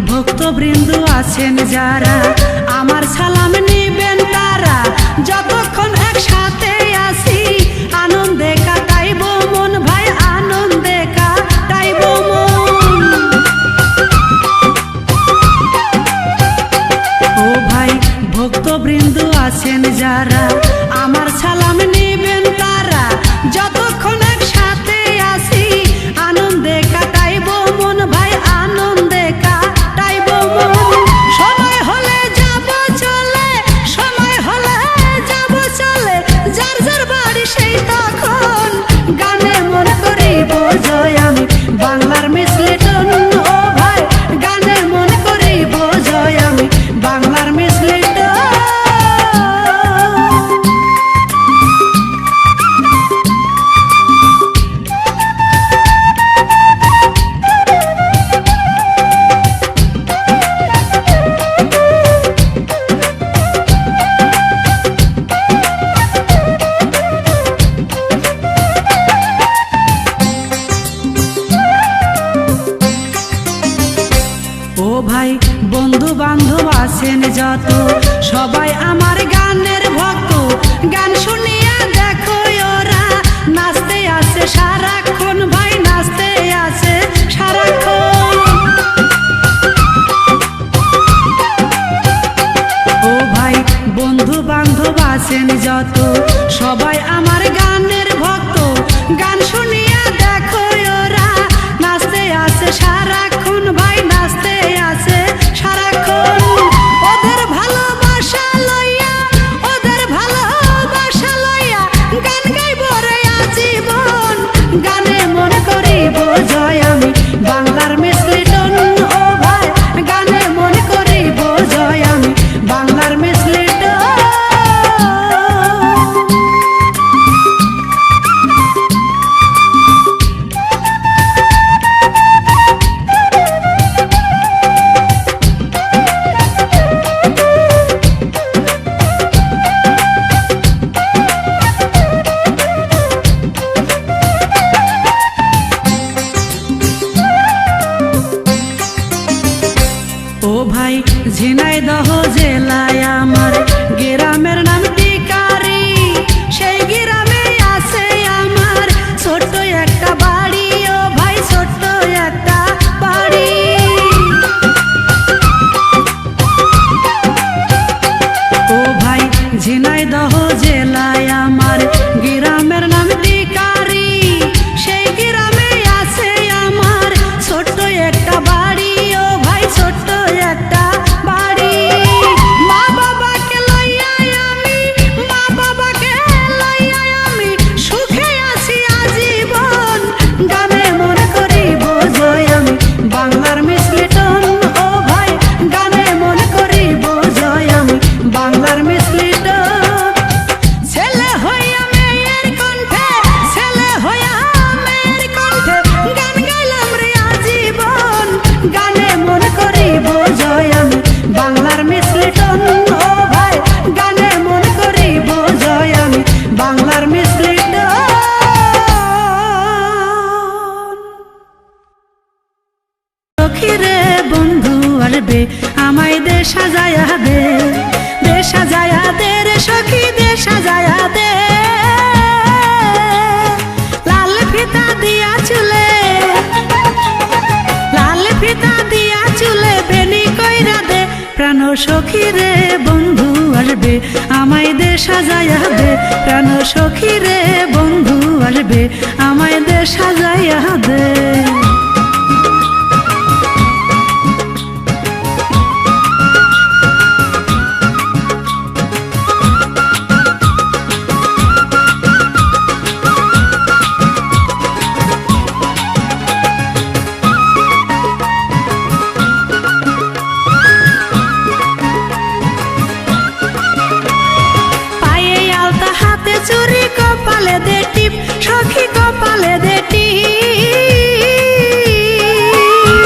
ভক্তবৃন্দু আছেন যারা আমার সালাম নিবেন তারা, যতক্ষণ একসাথে আসি আনন্দে কাটাইব মন ভাই, আনন্দে কাটাইব মন। ও ভাই ভক্তবৃন্দু আছেন যারা আমার সালাম নিবেন তারা, যতক্ষণ একসাথে আসি আনন্দে কাটাইব মন ভাই, আনন্দে কাটাইব মন। সময় হলে যাব চলে, সময় হলে যাব চলে, যার যার বাড়ি সেই তখন গানে মন করিব জয় আমি বাংলার মিসলিটন। ও ভাই গানে মন করিব জয় আমি বাংলার মিসলিটন। ও ভাই বন্ধু বান্ধব আছেন যত সবাই আমার গানের ভক্ত, গান শুনিয়া দেখো ওরা নাচতে আছে সারাক্ষণ ভাই, নাচতে আছে সারাক্ষণ। ও ভাই বন্ধু বান্ধব আছেন যত সবাই আমার গানের ভক্ত, গান শুনিয়া দেখো ওরা নাচতে আছে সারাক্ষণ ভাই, নাচতে আছে সারাক্ষণ। ওদের ভালোবাসা লইয়া, ওদের ভালোবাসা লইয়া গান গাইব রে আজীবন, গানে মন করিব জয় আমি বাংলার মিসলিটন। ও ভাই গানে মন করিব জয় আমি বাংলার মিসলিটন। ও ভাই ঝিনাইদহ জেলায় আমার গ্রামের নাম টিকারি, সেই গ্রামে আছে আমার ছোট্ট একটা বাড়ি। ও ভাই ছোট্ট একটা বাড়ি। ও ভাই ঝিনাইদহ জেলায় আমার গ্রামের নাম টিকারি, সেই গ্রামে আছে আমার ছোট্ট একটা বাড়ি। ও ভাই ছোট্ট একটা বাড়ি। মা বাবাকে লইয়া আমি, মা বাবাকে লইয়া আমি সুখে আছি আজীবন, গানে মন করিব জয় আমি বাংলার মিসলিটন। ও ভাই গানে মন করিব জয় আমি বাংলার মিসলিটন। ছেলে হইয়া মেয়ের কণ্ঠে, ছেলে হইয়া মেয়ের কণ্ঠে গান গাইলাম রে আজীবন, গানে মন করিব জয় আমি বাংলার মিসলিটন। ও ভাই গানে মন করিব জয় আমি বাংলার মিসলিটন। সখী রে বন্ধু আসবে আমায় দে সাজায়া দে, দে সাজায়া দে রে সখী দে সাজায়া দে। লাল ফিতা দিয়া চুলে, লাল ফিতা দিয়া চুলে বেনি কইরা দে, প্রাণ সখী রে বন্ধু আসবে আমায় দে সাজায়া দে, প্রাণ সখী রে বন্ধু আসবে আমায় দে সাজায়া দে।